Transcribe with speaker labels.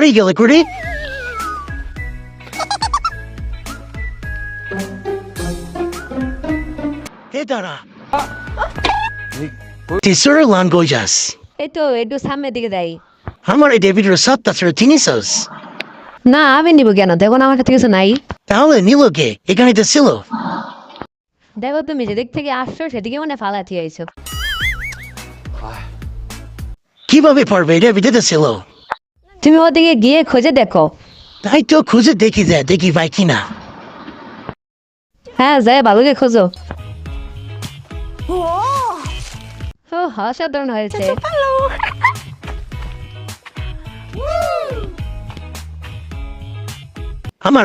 Speaker 1: বাড়ি গেলে করে হে দাঁড়া তিসরে লান গজাস
Speaker 2: এই তো একটু সামনের দিকে যাই।
Speaker 1: আমার এই ডেভিডের সত্তা ছিল চিনিসস
Speaker 2: না আমি নিব কেন, দেখো না আমার কাছে কিছু নাই।
Speaker 1: তাহলে নিল কে? এখানে তো ছিল।
Speaker 2: দেখো তুমি যেদিক থেকে আসছো সেদিকে মনে ফালাতি হয়েছো।
Speaker 1: কিভাবে পারবে? ডেভিডে তো ছিল।
Speaker 2: তুমি ওদিকে গিয়ে খুঁজে দেখো।
Speaker 1: তাই তো খুঁজে দেখি যায়, দেখি ভাই কিনা।
Speaker 2: হ্যাঁ যাই ভালোকে খোঁজো। ও অসাধারণ হয়েছে।
Speaker 1: আমার